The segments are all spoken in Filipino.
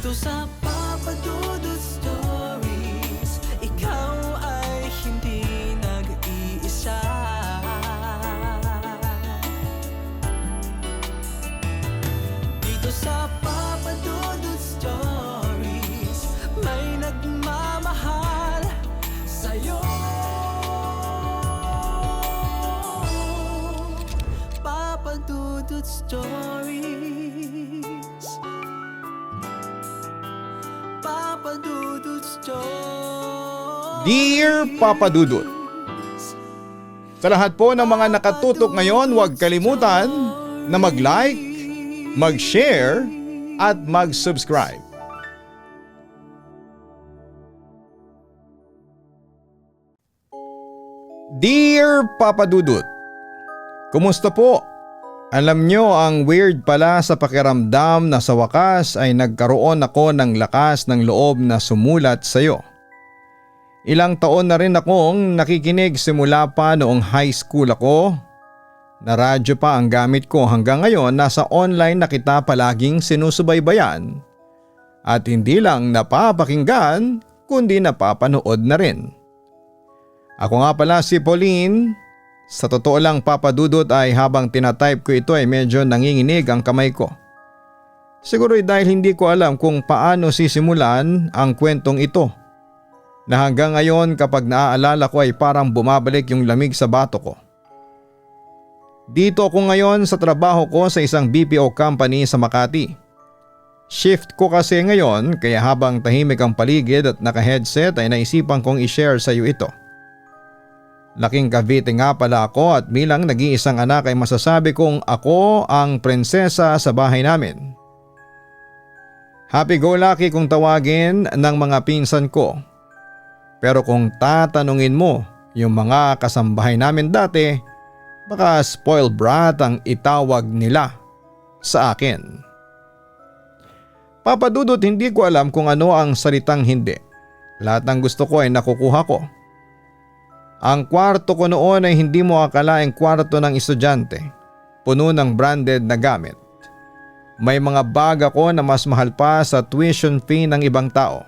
Dito sa Papa Dudut Stories, ikaw ay hindi nag-iisa. Dito sa Papa Dudut Stories, may nagmamahal sa'yo. Papa Dudut Stories, Papa Dudut Stories. Dear Papa Dudut, sa lahat po ng mga nakatutok ngayon, huwag kalimutan na mag-like, mag-share at mag-subscribe. Dear Papa Dudut, kumusta po? Alam nyo, ang weird pala sa pakiramdam na sa wakas ay nagkaroon ako ng lakas ng loob na sumulat sa iyo. Ilang taon na rin akong nakikinig simula pa noong high school ako. Na radyo pa ang gamit ko hanggang ngayon, nasa online na kita palaging sinusubaybayan. At hindi lang napapakinggan kundi napapanood na rin. Ako nga pala si Pauline. Sa totoo lang, Papa Dudut, ay habang tinatype ko ito ay medyo nanginginig ang kamay ko. Siguro dahil hindi ko alam kung paano sisimulan ang kwentong ito. Na hanggang ngayon kapag naaalala ko ay parang bumabalik yung lamig sa bato ko. Dito ako ngayon sa trabaho ko sa isang BPO company sa Makati. Shift ko kasi ngayon kaya habang tahimik ang paligid at naka-headset ay naisipan kong i-share sa iyo ito. Laking Cavite nga pala ako at bilang nag-iisang anak ay masasabi kong ako ang prinsesa sa bahay namin. Happy-go-lucky kung tawagin ng mga pinsan ko. Pero kung tatanungin mo yung mga kasambahay namin dati, baka spoiled brat ang itawag nila sa akin. Papa Dudut, hindi ko alam kung ano ang salitang hindi. Lahat ng gusto ko ay nakukuha ko. Ang kwarto ko noon ay hindi mo akalaing kwarto ng estudyante, puno ng branded na gamit. May mga bag ako na mas mahal pa sa tuition fee ng ibang tao.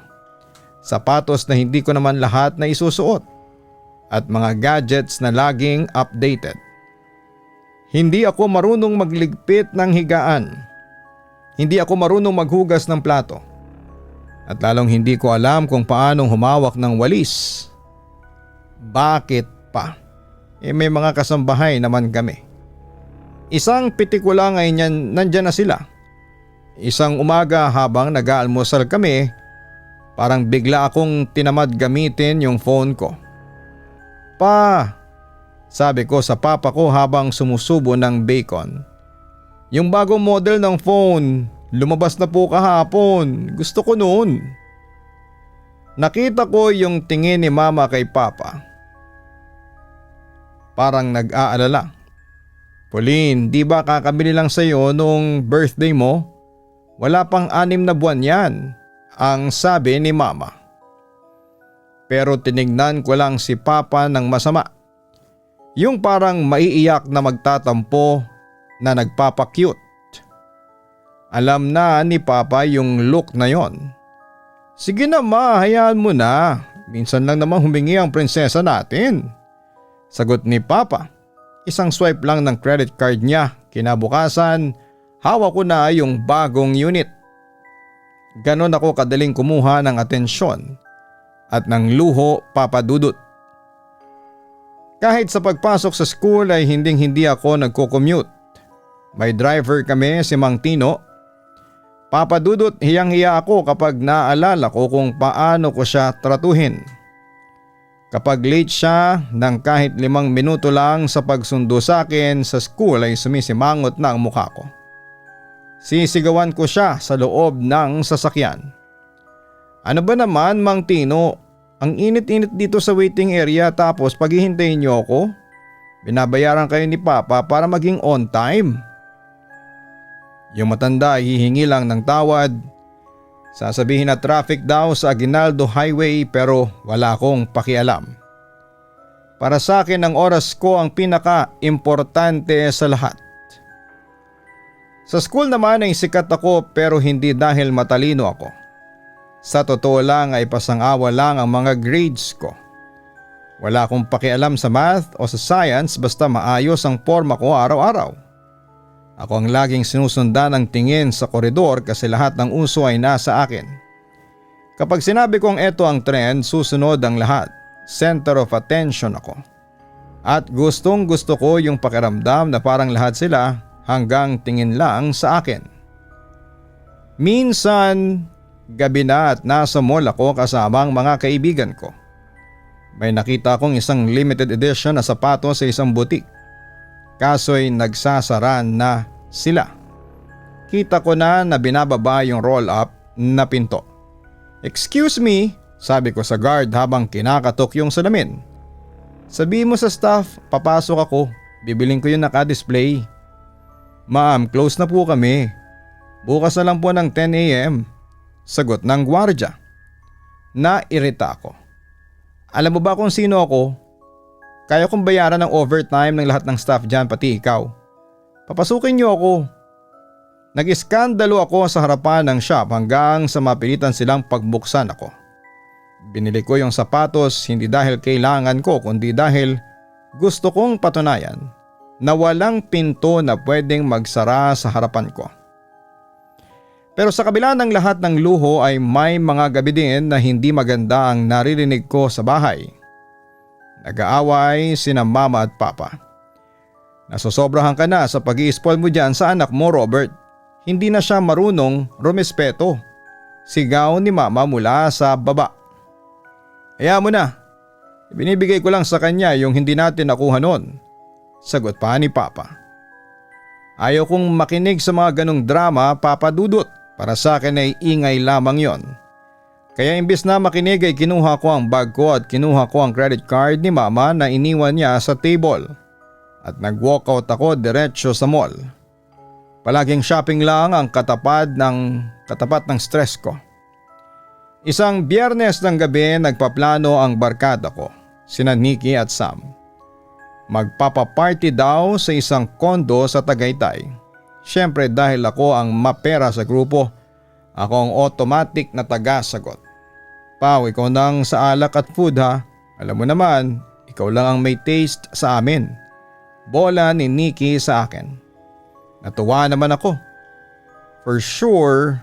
Sapatos na hindi ko naman lahat na isusuot. At mga gadgets na laging updated. Hindi ako marunong magligpit ng higaan. Hindi ako marunong maghugas ng plato. At lalong hindi ko alam kung paanong humawak ng walis. Bakit pa? May mga kasambahay naman kami. Isang pitiko lang ay nandyan na sila. Isang umaga habang nag-aalmusal kami, parang bigla akong tinamad gamitin yung phone ko. Pa, sabi ko sa papa ko habang sumusubo ng bacon. Yung bagong model ng phone, lumabas na po kahapon. Gusto ko noon. Nakita ko yung tingin ni mama kay papa. Parang nag-aalala. Pauline, di ba kakabili lang sa'yo nung birthday mo? Wala pang 6 na buwan yan, ang sabi ni mama. Pero tinignan ko lang si papa ng masama. Yung parang maiiyak na magtatampo na nagpapakyut. Alam na ni papa yung look na yon. Sige na ma, hayaan mo na. Minsan lang naman humingi ang prinsesa natin. Sagot ni papa. Isang swipe lang ng credit card niya. Kinabukasan, hawak ko na yung bagong unit. Ganon ako kadaling kumuha ng atensyon at ng luho, Papa Dudut. Kahit sa pagpasok sa school ay hindi ako nagko-commute. May driver kami, si Mang Tino. Papa Dudut, hiyang-hiya ako kapag naalala ko kung paano ko siya tratuhin. Kapag late siya ng kahit 5 minuto lang sa pagsundo sa akin sa school ay sumisimangot na ang mukha ko. Sisigawan ko siya sa loob ng sasakyan. Ano ba naman Mang Tino, ang init-init dito sa waiting area tapos paghihintayin niyo ako? Binabayaran kayo ni Papa para maging on time. Yung matanda ay hihingi lang ng tawad. Sasabihin na traffic daw sa Aguinaldo Highway pero wala akong pakialam. Para sa akin ang oras ko ang pinaka-importante sa lahat. Sa school naman ay sikat ako pero hindi dahil matalino ako. Sa totoo lang ay pasang-awa lang ang mga grades ko. Wala akong pakialam sa math o sa science basta maayos ang forma ko araw-araw. Ako ang laging sinusundan ng tingin sa koridor kasi lahat ng uso ay nasa akin. Kapag sinabi kong eto ang trend, susunod ang lahat. Center of attention ako. At gustong gusto ko yung pakiramdam na parang lahat sila hanggang tingin lang sa akin. Minsan, gabi na at nasa mall ako kasama ang mga kaibigan ko. May nakita akong isang limited edition na sapatos sa isang butik. Kaso'y nagsasara na sila. Kita ko na binababa yung roll-up na pinto. "Excuse me," sabi ko sa guard habang kinakatok yung salamin. "Sabihin mo sa staff, papasok ako. Bibiling ko yung naka-display." "Ma'am, close na po kami. Bukas na lang po ng 10 a.m. Sagot ng gwardya. Nairita ako. "Alam mo ba kung sino ako? Kaya kong bayaran ng overtime ng lahat ng staff dyan pati ikaw. Papasukin niyo ako." Nag-iskandalo ako sa harapan ng shop hanggang sa mapilitan silang pagbuksan ako. Binili ko yung sapatos hindi dahil kailangan ko kundi dahil gusto kong patunayan na walang pinto na pwedeng magsara sa harapan ko. Pero sa kabila ng lahat ng luho ay may mga gabi din na hindi maganda ang naririnig ko sa bahay. Nag-aaway sina mama at papa. "Nasosobrahan ka na sa pag-i-spoil mo dyan sa anak mo, Robert. Hindi na siya marunong rumespeto." Sigaw ni mama mula sa baba. "Hayaan mo na. Binibigay ko lang sa kanya yung hindi natin nakuha noon." Sagot pa ni papa. Ayaw kong makinig sa mga ganong drama, Papa Dudut. Para sa akin ay ingay lamang yon. Kaya imbis na makinig ay kinuha ko ang bag ko at kinuha ko ang credit card ni mama na iniwan niya sa table. At nag-walkout ako diretsyo sa mall. Palaging shopping lang ang katapat ng stress ko. Isang Biyernes ng gabi nagpaplano ang barkada ko, sina Nikki at Sam. Magpapaparty daw sa isang kondo sa Tagaytay. Siyempre dahil ako ang mapera sa grupo, ako ang automatic na taga-sagot. "Pao, ikaw nang sa alak at food ha. Alam mo naman, ikaw lang ang may taste sa amin." Bola ni Nikki sa akin. Natuwa naman ako. For sure,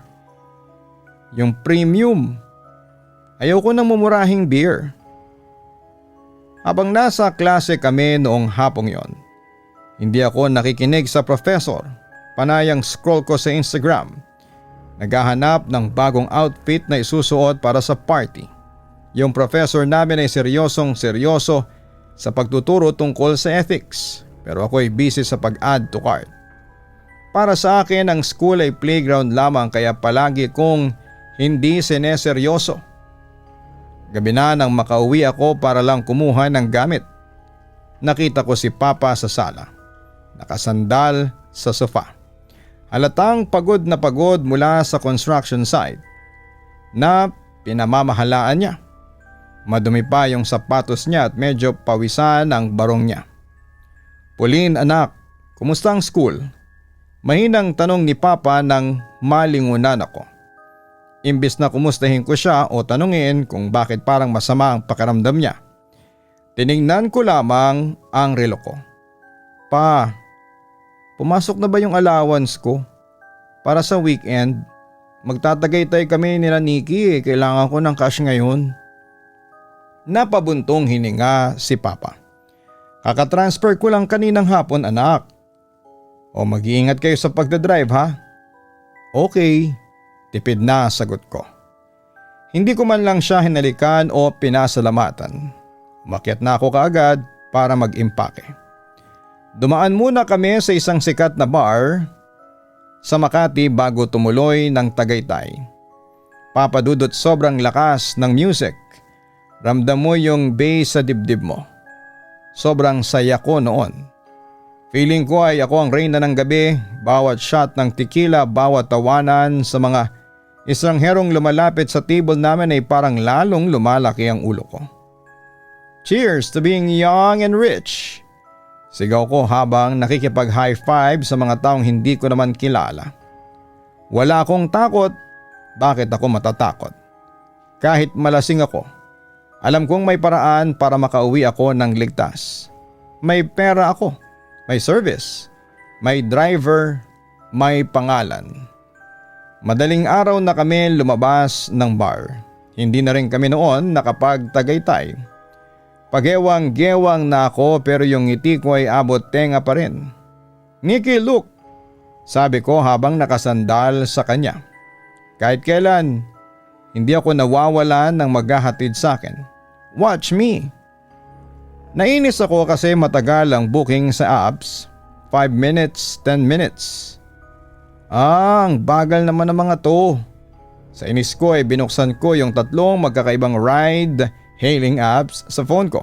yung premium. Ayaw ko ng mumurahing beer. Habang nasa klase kami noong hapong yon, hindi ako nakikinig sa professor. Panayang scroll ko sa Instagram. Naghahanap ng bagong outfit na isusuot para sa party. Yung professor namin ay seryosong seryoso sa pagtuturo tungkol sa ethics, pero ako ay busy sa pag-add to cart. Para sa akin ang school ay playground lamang kaya palagi kong hindi sineseryoso. Gabi na nang makauwi ako para lang kumuha ng gamit. Nakita ko si Papa sa sala, nakasandal sa sofa. Halatang pagod na pagod mula sa construction site na pinamamahalaan niya. Madumi pa yung sapatos niya at medyo pawisan ang barong niya. "Pauline anak, kumusta ang school?" Mahinang tanong ni Papa nang malingunan ako. Imbis na kumustahin ko siya o tanungin kung bakit parang masama ang pakiramdam niya, tiningnan ko lamang ang relo ko. "Pa, pumasok na ba yung allowance ko? Para sa weekend, magtatagaytay kami nila Nikki, kailangan ko ng cash ngayon." Napabuntong hininga si Papa. "Kakatransfer ko lang kaninang hapon anak." "O mag-iingat kayo sa pagdadrive ha?" "Okay," tipid na sagot ko. Hindi ko man lang siya hinalikan o pinasalamatan. Umakyat na ako kaagad para mag-impake. Dumaan muna kami sa isang sikat na bar sa Makati bago tumuloy ng Tagaytay. Papa Dudut, sobrang lakas ng music. Ramdam mo yung bass sa dibdib mo. Sobrang saya ko noon. Feeling ko ay ako ang reyna ng gabi, bawat shot ng tequila, bawat tawanan sa mga estrangherong lumalapit sa table namin ay parang lalong lumalaki ang ulo ko. "Cheers to being young and rich!" Sigaw ko habang nakikipag-high five sa mga taong hindi ko naman kilala. Wala akong takot. Bakit ako matatakot? Kahit malasing ako, alam kong may paraan para makauwi ako ng ligtas. May pera ako, may service, may driver, may pangalan. Madaling araw na kami lumabas ng bar. Hindi na rin kami noon nakapagtagaytay. Pagewang-gewang na ako pero yung ngiti ko ay abot tenga pa rin. "Nikki, look!" sabi ko habang nakasandal sa kanya. Kahit kailan, hindi ako nawawala ng maghahatid sa akin. "Watch me!" Nainis ako kasi matagal ang booking sa apps. 5 minutes, 10 minutes. Ang bagal naman ng mga to. Sa inis ko ay binuksan ko yung 3 magkakaibang ride-hailing apps sa phone ko.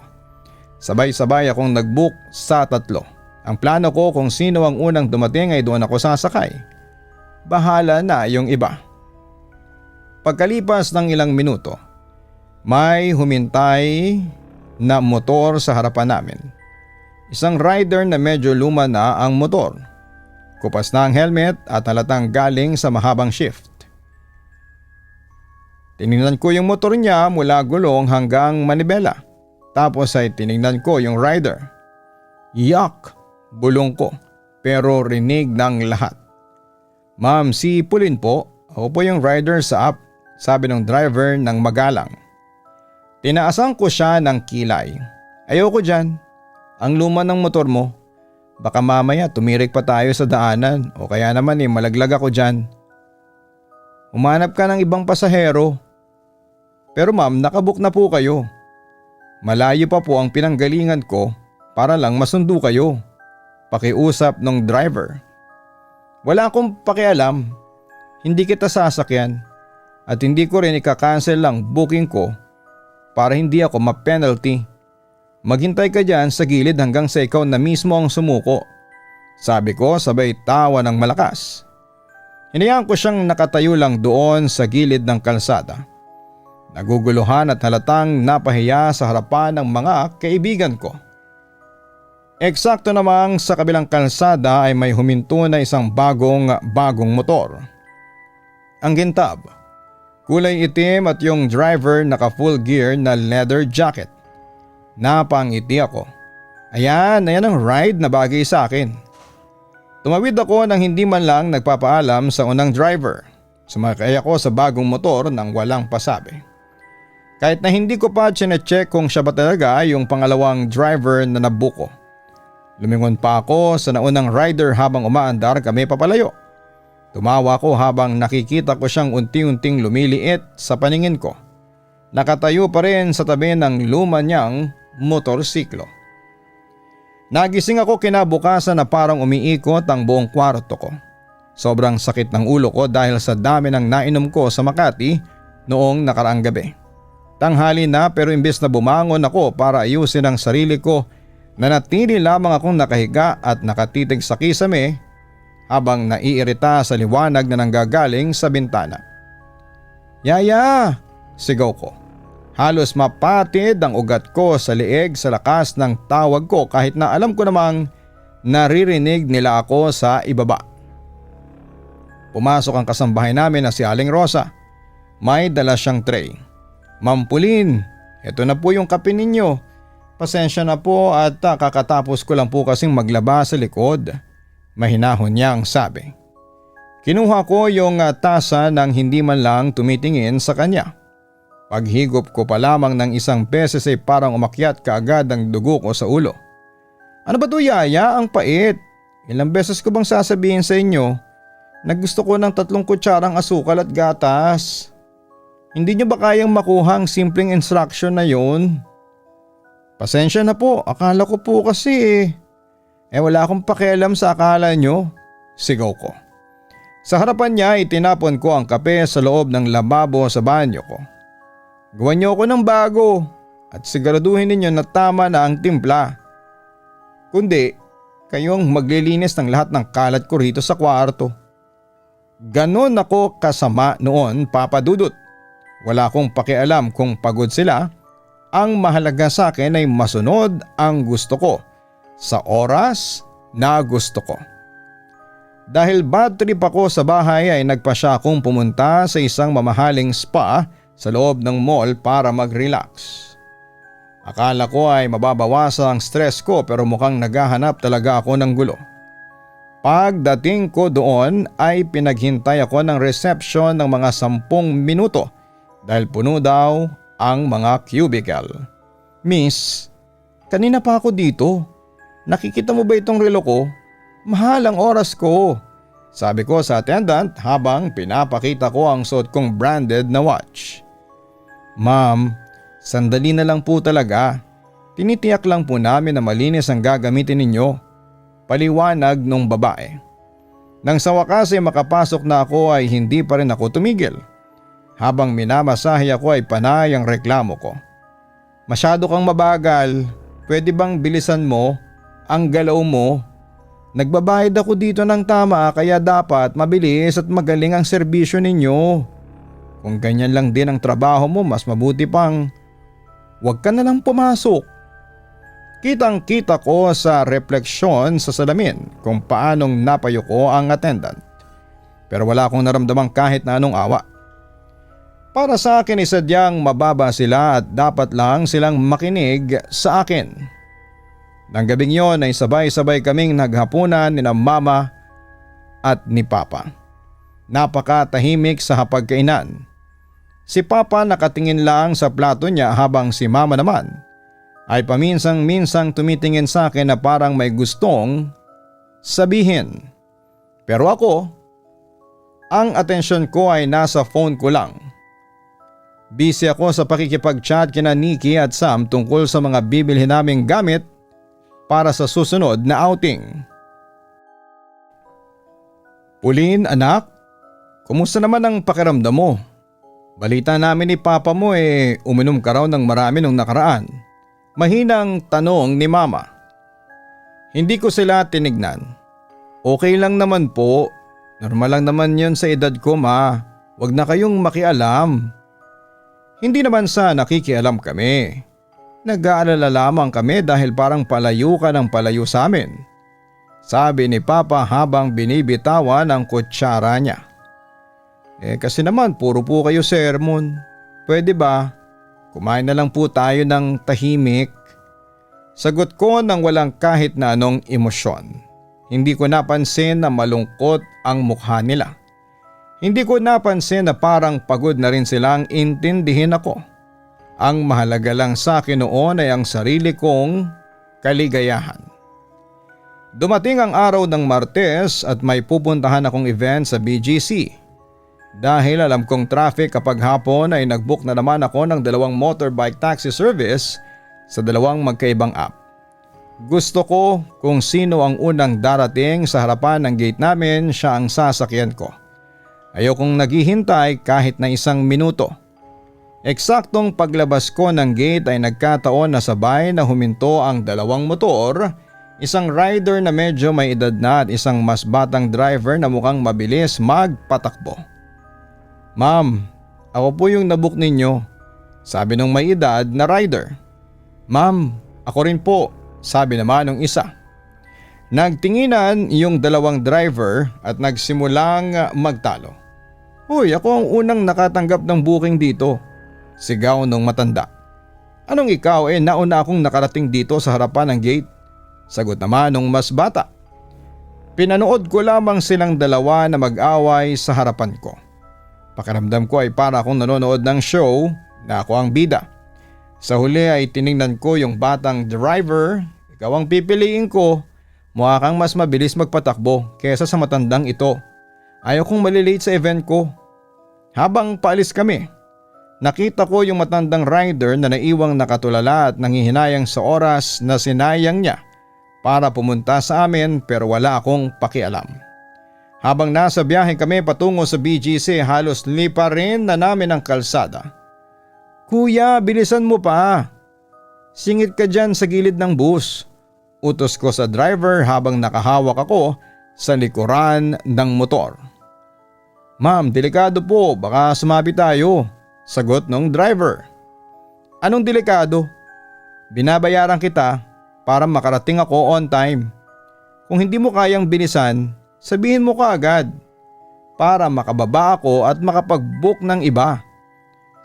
Sabay-sabay akong nag-book sa 3. Ang plano ko kung sino ang unang dumating ay doon ako sasakay. Bahala na yung iba. Pagkalipas ng ilang minuto, may humintay na motor sa harapan namin. Isang rider na medyo luma na ang motor. Kupas na ang helmet at halatang galing sa mahabang shift. Tiningnan ko yung motor niya mula gulong hanggang manibela. Tapos ay tiningnan ko yung rider. Yak! Bulong ko pero rinig ng lahat. "Ma'am, si Pulin po. Ako po yung rider sa app," sabi ng driver ng magalang. Tinaasan ko siya ng kilay. "Ayoko dyan. Ang luma ng motor mo. Baka mamaya tumirik pa tayo sa daanan o kaya naman malaglag ako dyan. Umanap ka ng ibang pasahero." "Pero ma'am, nakabook na po kayo. Malayo pa po ang pinanggalingan ko para lang masundo kayo," pakiusap ng driver. "Wala akong pakialam. Hindi kita sasakyan at hindi ko rin ika-cancel ang booking ko para hindi ako ma-penalty. Maghintay ka dyan sa gilid hanggang sa ikaw na mismo ang sumuko," sabi ko sabay tawa ng malakas. Hinayaan ko siyang nakatayo lang doon sa gilid ng kalsada. Naguguluhan at halatang napahiya sa harapan ng mga kaibigan ko. Eksakto namang sa kabilang kalsada ay may huminto na isang bagong motor. Ang gintab, kulay itim at yung driver naka full gear na leather jacket. Napangiti ako. Ayan ang ride na bagay sa akin. Tumawid ako nang hindi man lang nagpapaalam sa unang driver. Sumakay ako sa bagong motor nang walang pasabi. Kahit na hindi ko pa chinecheck kung siya ba talaga yung pangalawang driver na nabuko. Lumingon pa ako sa naunang rider habang umaandar kami papalayo. Tumawa ko habang nakikita ko siyang unti-unting lumiliit sa paningin ko. Nakatayo pa rin sa tabi ng luma niyang motorsiklo. Nagising ako kinabukasan na parang umiikot ang buong kwarto ko. Sobrang sakit ng ulo ko dahil sa dami ng nainom ko sa Makati noong nakaraang gabi. Tanghali na pero imbes na bumangon ako para ayusin ang sarili ko, nanatili lamang akong nakahiga at nakatitig sa kisame habang naiirita sa liwanag na nanggagaling sa bintana. "Yaya!" sigaw ko. Halos mapatid ang ugat ko sa leeg sa lakas ng tawag ko kahit na alam ko namang naririnig nila ako sa ibaba. Pumasok ang kasambahay namin na si Aling Rosa. May dala siyang tray. "Ma'am Pulin, eto na po yung kape ninyo. Pasensya na po at kakatapos ko lang po kasing maglaba sa likod," mahinahon niyang sabi. Kinuha ko yung tasa nang hindi man lang tumitingin sa kanya. Paghigop ko pa lamang ng isang beses ay parang umakyat kaagad ang dugo ko sa ulo. "Ano ba to, Yaya? Ang pait. Ilang beses ko bang sasabihin sa inyo na gusto ko ng 3 kutsarang asukal at gatas? Hindi nyo ba kayang makuha ang simpleng instruction na yun?" "Pasensya na po, akala ko po kasi wala akong pakialam sa akala nyo," sigaw ko. Sa harapan niya itinapon ko ang kape sa loob ng lababo sa banyo ko. "Gawan niyo ako ng bago at siguraduhin ninyo na tama na ang timpla. Kundi kayong maglilinis ng lahat ng kalat ko rito sa kwarto." Ganon ako kasama noon, Papa Dudut. Wala akong pakialam kung pagod sila. Ang mahalaga sa akin ay masunod ang gusto ko sa oras na gusto ko. Dahil bad trip ako sa bahay ay nagpasya akong pumunta sa isang mamahaling spa sa loob ng mall para mag-relax. Akala ko ay mababawasan ang stress ko pero mukhang naghahanap talaga ako ng gulo. Pagdating ko doon ay pinaghintay ako ng reception ng mga 10 minuto dahil puno daw ang mga cubicle. Miss, kanina pa ako dito. Nakikita mo ba itong relo ko? Mahal ang oras ko. Sabi ko sa attendant habang pinapakita ko ang suot kong branded na watch. Ma'am, sandali na lang po talaga. Tinitiyak lang po namin na malinis ang gagamitin ninyo. Paliwanag nung babae. Nang sa wakas ay makapasok na ako ay hindi pa rin ako tumigil. Habang minamasahe ako ay panay ang reklamo ko. Masyado kang mabagal. Pwede bang bilisan mo? Ang galaw mo. Nagbabayad ako dito ng tama kaya dapat mabilis at magaling ang serbisyo ninyo. Kung ganyan lang din ang trabaho mo, mas mabuti pang huwag ka na lang pumasok. Kitang-kita ko sa refleksyon sa salamin kung paanong napayo ko ang attendant. Pero wala akong naramdamang kahit na anong awa. Para sa akin ay sadyang mababa sila at dapat lang silang makinig sa akin. Nang gabing yon ay sabay-sabay kaming naghapunan ni na mama at ni papa. Napakatahimik sa hapagkainan. Si papa nakatingin lang sa plato niya habang si mama naman ay paminsang-minsang tumitingin sa akin na parang may gustong sabihin. Pero ako, ang atensyon ko ay nasa phone ko lang. Busy ako sa pakikipag-chat kina Nikki at Sam tungkol sa mga bibilhin naming gamit para sa susunod na outing. Pauline, anak, kumusta naman ang pakiramdam mo? Balita namin ni papa mo uminom ka raw ng marami nung nakaraan. Mahinang tanong ni mama. Hindi ko sila tinignan. Okay lang naman po. Normal lang naman yon sa edad ko, ma. Huwag na kayong makialam. Hindi naman sa nakikialam kami. Nag-aalala lamang kami dahil parang palayo ka ng palayo sa amin. Sabi ni papa habang binibitawan ang kutsara niya. Kasi naman puro po kayo sermon. Pwede ba? Kumain na lang po tayo ng tahimik. Sagot ko nang walang kahit na anong emosyon. Hindi ko napansin na malungkot ang mukha nila. Hindi ko napansin na parang pagod na rin silang intindihin ako. Ang mahalaga lang sa akin noon ay ang sarili kong kaligayahan. Dumating ang araw ng Martes at may pupuntahan akong event sa BGC. Dahil alam kong traffic kapag hapon ay nagbook na naman ako ng 2 motorbike taxi service sa 2 magkaibang app. Gusto ko kung sino ang unang darating sa harapan ng gate namin, siya ang sasakyan ko. Ayokong naghihintay kahit na 1 minuto. Eksaktong paglabas ko ng gate ay nagkataon na sabay na huminto ang 2 motor, isang rider na medyo may edad na at isang mas batang driver na mukhang mabilis magpatakbo. Ma'am, ako po yung nabook ninyo, sabi ng may edad na rider. Ma'am, ako rin po, sabi naman ng isa. Nagtinginan yung 2 driver at nagsimulang magtalo. Hoy, ako ang unang nakatanggap ng booking dito. Sigaw nung matanda. Anong ikaw nauna akong nakarating dito sa harapan ng gate? Sagot naman nung mas bata. Pinanood ko lamang silang 2 na mag-away sa harapan ko. Pakiramdam ko ay para akong nanonood ng show na ako ang bida. Sa huli ay tiningnan ko yung batang driver. Ikaw ang pipiliin ko. Mukha kang mas mabilis magpatakbo kesa sa matandang ito. Ayaw kong malilate sa event ko. Habang paalis kami, nakita ko yung matandang rider na naiwang nakatulala at nanghihinayang sa oras na sinayang niya para pumunta sa amin pero wala akong pakialam. Habang nasa biyahe kami patungo sa BGC, halos lipa rin na namin ang kalsada. Kuya, bilisan mo pa. Singit ka dyan sa gilid ng bus. Utos ko sa driver habang nakahawak ako sa likuran ng motor. Ma'am, delikado po, baka sumabi tayo. Sagot ng driver. Anong delikado? Binabayaran kita para makarating ako on time. Kung hindi mo kayang bilisan, sabihin mo kaagad para makababa ako at makapag-book ng iba.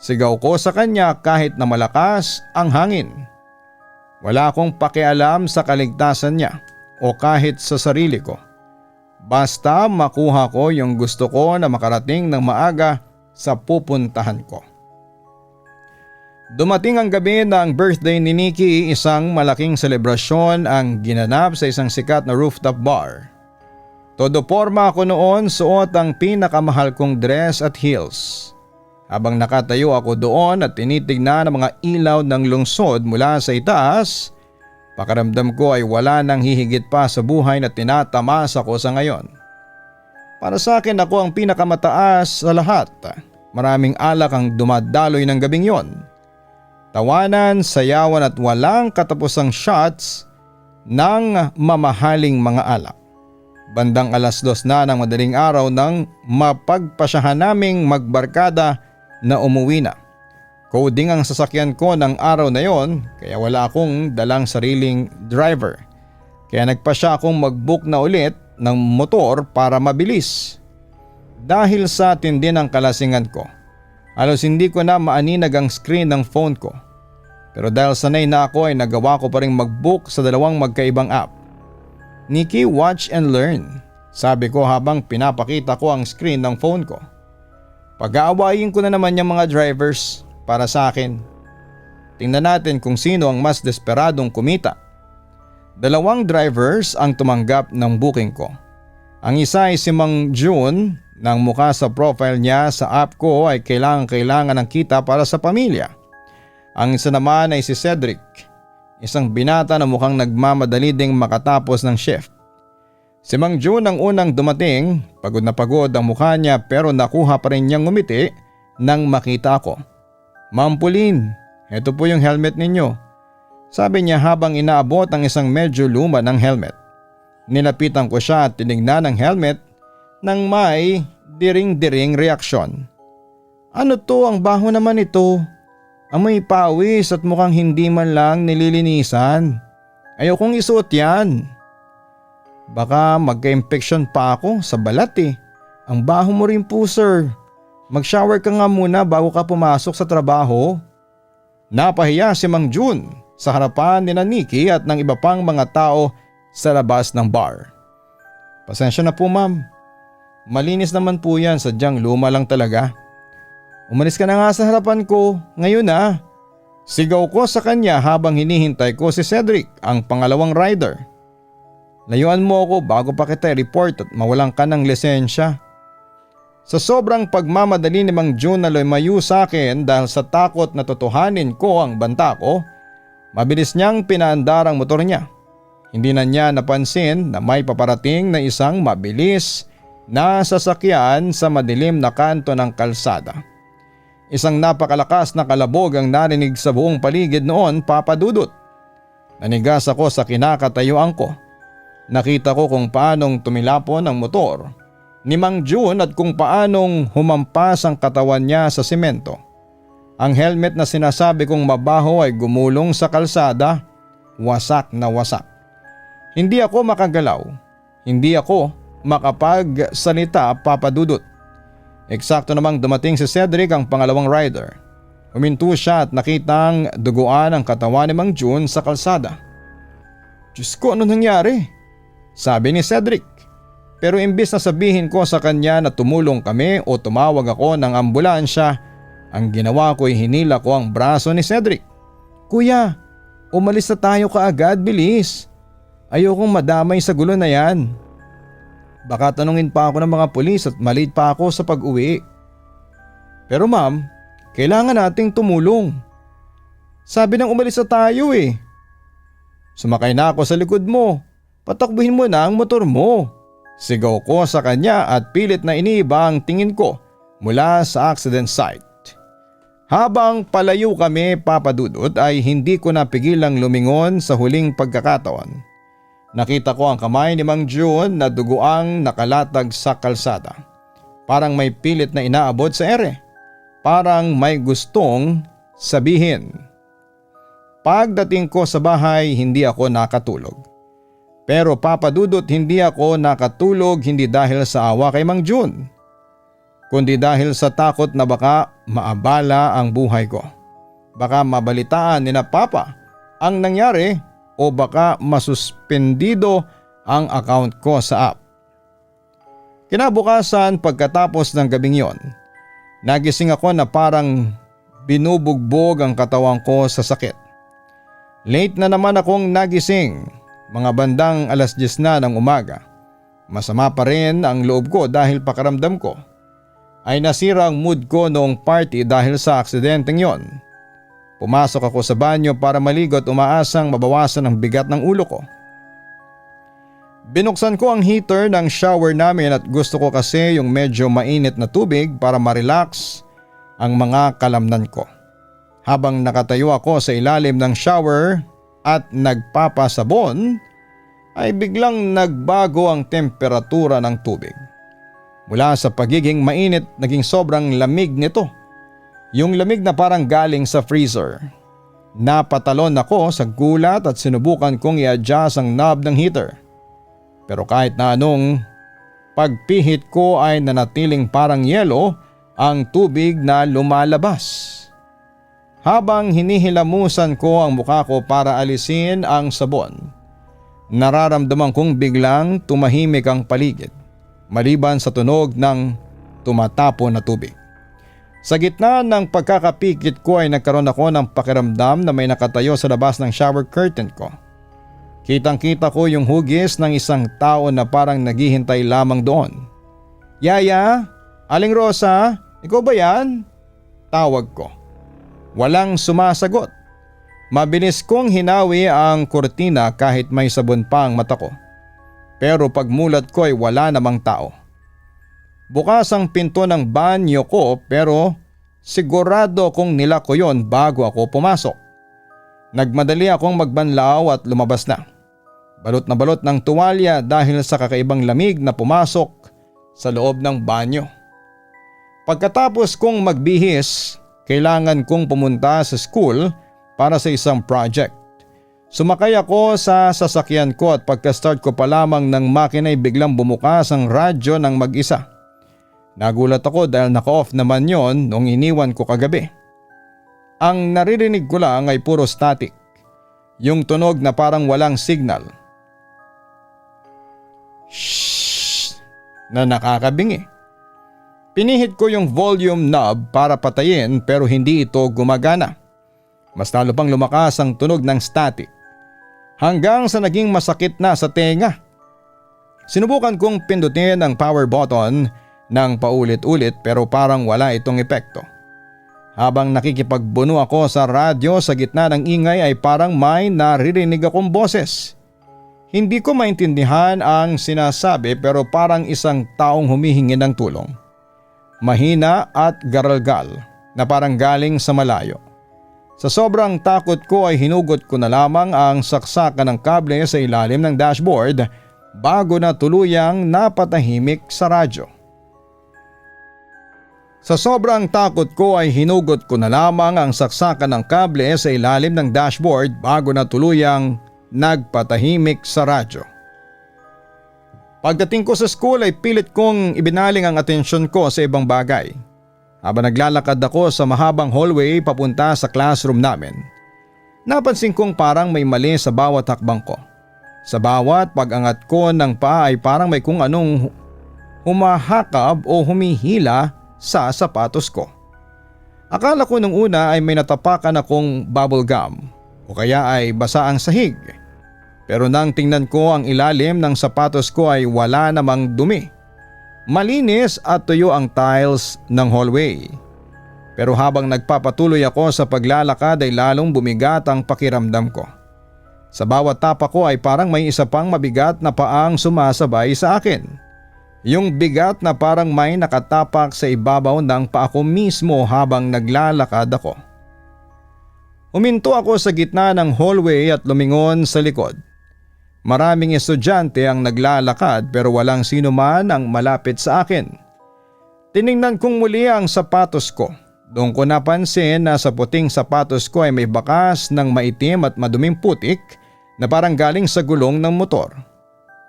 Sigaw ko sa kanya kahit na malakas ang hangin. Wala akong pakialam sa kaligtasan niya o kahit sa sarili ko. Basta makuha ko yung gusto ko na makarating ng maaga sa pupuntahan ko. Dumating ang gabi ng birthday ni Nikki, isang malaking selebrasyon ang ginanap sa isang sikat na rooftop bar. Todo porma ako noon, suot ang pinakamahal kong dress at heels. Habang nakatayo ako doon at tinitignan ang mga ilaw ng lungsod mula sa itaas, pakiramdam ko ay wala nang hihigit pa sa buhay na tinatamasa ko sa ngayon. Para sa akin ako ang pinakamataas sa lahat. Maraming alak ang dumadaloy ng gabing yon. Tawanan, sayawan at walang katapusang shots ng mamahaling mga alak. Bandang 2:00 na ng madaling araw nang mapagpasyahan naming magbarkada na umuwi na. Coding ang sasakyan ko ng araw na yon kaya wala akong dalang sariling driver. Kaya nagpasya akong mag-book na ulit ng motor para mabilis. Dahil sa tindi ng kalasingan ko, halos hindi ko na maaninag ang screen ng phone ko. Pero dahil sanay na ako ay nagawa ko pa rin mag-book sa dalawang magkaibang app. Nikki, watch and learn, sabi ko habang pinapakita ko ang screen ng phone ko. Pag-aawayin ko na naman yung mga drivers para sa akin. Tingnan natin kung sino ang mas desperadong kumita. 2 drivers ang tumanggap ng booking ko. Ang isa ay si Mang June. Nang mukha sa profile niya sa app ko ay kailangan ng kita para sa pamilya. Ang isa naman ay si Cedric, isang binata na mukhang nagmamadali ding makatapos ng shift. Si Mang June ang unang dumating, pagod na pagod ang mukha niya pero nakuha pa rin niyang ngumiti nang makita ako. "Ma'am Pauline, ito po yung helmet ninyo," sabi niya habang inaabot ang isang medyo luma ng helmet. Nilapitan ko siya at tinignan ang helmet nang may diring-diring reaksyon. "Ano to, ang baho naman ito. Amoy pawis at mukhang hindi man lang nililinisan. Ayokong isuot yan." "Baka magka-infection pa ako sa balat eh. Ang baho mo rin po sir. Mag-shower ka nga muna bago ka pumasok sa trabaho." Napahiya si Mang June sa harapan ni Nikki at ng iba pang mga tao sa labas ng bar. "Pasensya na po ma'am. Malinis naman po yan, sadyang luma lang talaga. Umalis ka na nga sa harapan ko, ngayon na." Sigaw ko sa kanya habang hinihintay ko si Cedric, ang pangalawang rider. "Layuan mo ako bago pa kita i-report at mawalan ka ng lisensya." Sa sobrang pagmamadali ni Mang June na lumayo sa akin dahil sa takot na totohanin ko ang banta ko, mabilis niyang pinaandar ang motor niya. Hindi na niya napansin na may paparating na isang mabilis na sasakyan sa madilim na kanto ng kalsada. Isang napakalakas na kalabog ang narinig sa buong paligid noon, Papa Dudut. Nanigas ako sa kinakatayuan ko. Nakita ko kung paanong tumilapon ang motor ni Mang June at kung paanong humampas ang katawan niya sa simento. Ang helmet na sinasabi kong mabaho ay gumulong sa kalsada, wasak na wasak. Hindi ako makagalaw. Hindi ako makapagsalita, Papa Dudut. Eksakto namang dumating si Cedric, ang pangalawang rider. Huminto siya at nakitang duguan ang katawan ni Mang June sa kalsada. "Diyos ko, ano nangyari?" sabi ni Cedric. Pero imbis na sabihin ko sa kanya na tumulong kami o tumawag ako ng ambulansya, ang ginawa ko ay hinila ko ang braso ni Cedric. "Kuya, umalis na tayo kaagad, bilis. Ayokong madamay sa gulo na yan. Baka tanungin pa ako ng mga pulis at malate pa ako sa pag-uwi." "Pero ma'am, kailangan nating tumulong. Sabi nang umalis na tayo eh." "Sumakay na ako sa likod mo. Patakbuhin mo na ang motor mo." Sigaw ko sa kanya at pilit na iniba ang tingin ko mula sa accident site. Habang palayo kami, Papa Dudut, ay hindi ko napigilang lumingon sa huling pagkakataon. Nakita ko ang kamay ni Mang June na duguang nakalatag sa kalsada. Parang may pilit na inaabot sa ere. Parang may gustong sabihin. Pagdating ko sa bahay, hindi ako nakatulog. Pero Papa Dudut, hindi ako nakatulog hindi dahil sa awa kay Mang June. kundi dahil sa takot na baka maabala ang buhay ko. Baka mabalitaan ni na Papa ang nangyari o baka masuspendido ang account ko sa app. Kinabukasan pagkatapos ng gabing yon, nagising ako na parang binubugbog ang katawan ko sa sakit. Late na naman akong nagising, mga bandang 10:00 na ng umaga. Masama pa rin ang loob ko dahil pakiramdam ko ay nasira ang mood ko noong party dahil sa aksidenteng yon. Pumasok ako sa banyo para maligo at umaasang mabawasan ang bigat ng ulo ko. Binuksan ko ang heater ng shower namin at gusto ko kasi yung medyo mainit na tubig para ma-relax ang mga kalamnan ko. Habang nakatayo ako sa ilalim ng shower at nagpapasabon, ay biglang nagbago ang temperatura ng tubig. Mula sa pagiging mainit naging sobrang lamig nito. Yung lamig na parang galing sa freezer. Napatalon ako sa gulat at sinubukan kong i-adjust ang knob ng heater. Pero kahit na anong pagpihit ko ay nanatiling parang yelo ang tubig na lumalabas. Habang hinihilamusan ko ang mukha ko para alisin ang sabon, nararamdaman kong biglang tumahimik ang paligid maliban sa tunog ng tumatapon na tubig. Sa gitna ng pagkakapikit ko ay nagkaroon ako ng pakiramdam na may nakatayo sa labas ng shower curtain ko. Kitang-kita ko yung hugis ng isang tao na parang naghihintay lamang doon. "Yaya? Aling Rosa? Ikaw ba yan?" Tawag ko. Walang sumasagot. Mabilis kong hinawi ang kurtina kahit may sabon pa ang mata ko. Pero pagmulat ko ay wala namang tao. Bukas ang pinto ng banyo ko pero sigurado kong nilak ko yon bago ako pumasok. Nagmadali akong magbanlaw at lumabas na. Balot na balot ng tuwalya dahil sa kakaibang lamig na pumasok sa loob ng banyo. Pagkatapos kong magbihis, kailangan kong pumunta sa school para sa isang project. Sumakay ako sa sasakyan ko at pagka-start ko pa lamang ng makina ay biglang bumukas ang radyo ng mag-isa. Nagulat ako dahil naka-off naman yon nung iniwan ko kagabi. Ang naririnig ko lang ay puro static. Yung tunog na parang walang signal. Shhh! Na nakakabingi. Pinihit ko yung volume knob para patayin pero hindi ito gumagana. Mas lalo pang lumakas ang tunog ng static. Hanggang sa naging masakit na sa tenga. Sinubukan kong pindutin ang power button ng paulit-ulit pero parang wala itong epekto. Habang nakikipagbuno ako sa radyo sa gitna ng ingay ay parang may naririnig akong boses. Hindi ko maintindihan ang sinasabi pero parang isang taong humihingi ng tulong. Mahina at garalgal na parang galing sa malayo. Sa sobrang takot ko ay hinugot ko na lamang ang saksakan ng kable sa ilalim ng dashboard bago na tuluyang napatahimik sa radyo. Sa sobrang takot ko ay hinugot ko na lamang ang saksakan ng kable sa ilalim ng dashboard bago na tuluyang nagpatahimik sa radyo. Pagdating ko sa school ay pilit kong ibinaling ang atensyon ko sa ibang bagay. Habang naglalakad ako sa mahabang hallway papunta sa classroom namin, napansin kong parang may mali sa bawat hakbang ko. Sa bawat pag-angat ko ng paa ay parang may kung anong humahakab o humihila sa sapatos ko. Akala ko nung una ay may natapakan akong bubble gum o kaya ay basa ang sahig. Pero nang tingnan ko ang ilalim ng sapatos ko ay wala namang dumi. Malinis at tuyo ang tiles ng hallway. Pero habang nagpapatuloy ako sa paglalakad ay lalong bumigat ang pakiramdam ko. Sa bawat tapa ko ay parang may isa pang mabigat na paang sumasabay sa akin. Yung bigat na parang may nakatapak sa ibabaw ng paa ko mismo habang naglalakad ako. Huminto ako sa gitna ng hallway at lumingon sa likod. Maraming estudyante ang naglalakad pero walang sino man ang malapit sa akin. Tiningnan kong muli ang sapatos ko. Doon ko napansin na sa puting sapatos ko ay may bakas ng maitim at maduming putik na parang galing sa gulong ng motor.